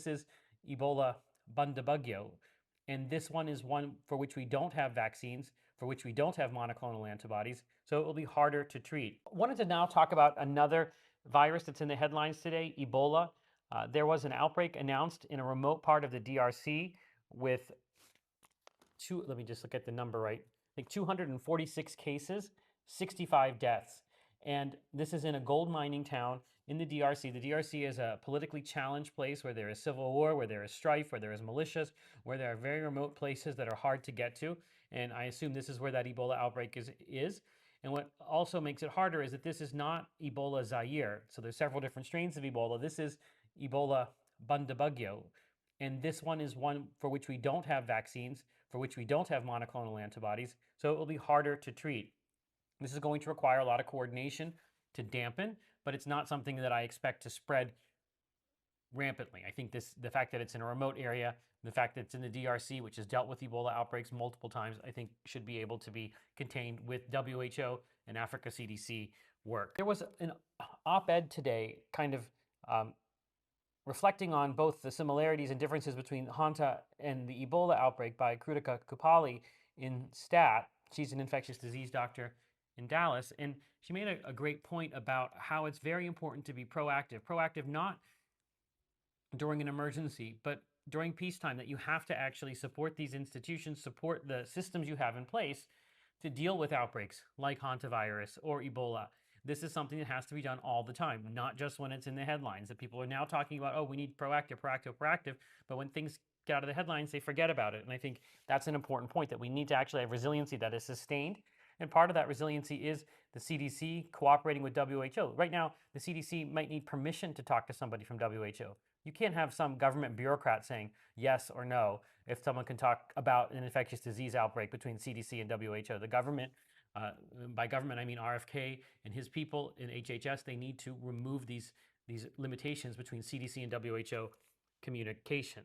this is Ebola Bundibugyo. And this one is one for which we don't have vaccines, for which we don't have monoclonal antibodies, so it will be harder to treat. I wanted to now talk about another virus that's in the headlines today, Ebola. There was an outbreak announced in a remote part of the DRC with let me just look at the number right. I think 246 cases, 65 deaths. And this is in a gold mining town in the DRC. The DRC is a politically challenged place where there is civil war, where there is strife, where there is militias, where there are very remote places that are hard to get to. And I assume this is where that Ebola outbreak is. And what also makes it harder is that this is not Ebola Zaire. So there's several different strains of Ebola. This is Ebola Bundibugyo. And this one is one for which we don't have vaccines, for which we don't have monoclonal antibodies, so it will be harder to treat. This is going to require a lot of coordination to dampen, but it's not something that I expect to spread rampantly. I think the fact that it's in a remote area, the fact that it's in the DRC, which has dealt with Ebola outbreaks multiple times, I think should be able to be contained with WHO and Africa CDC work. There was an op-ed today kind of reflecting on both the similarities and differences between Hanta and the Ebola outbreak by Krutika Kupali in STAT. She's an infectious disease doctor in Dallas, and she made a great point about how it's very important to be proactive. Proactive not during an emergency, but during peacetime, that you have to actually support these institutions, support the systems you have in place to deal with outbreaks like hantavirus or Ebola. This is something that has to be done all the time, not just when it's in the headlines. That people are now talking about, oh, we need proactive, but when things get out of the headlines, they forget about it. And I think that's an important point, that we need to actually have resiliency that is sustained. And part of that resiliency is the CDC cooperating with WHO. Right now, the CDC might need permission to talk to somebody from WHO. You can't have some government bureaucrat saying yes or no if someone can talk about an infectious disease outbreak between CDC and WHO. The government, by government I mean RFK and his people in HHS, they need to remove these limitations between CDC and WHO communication.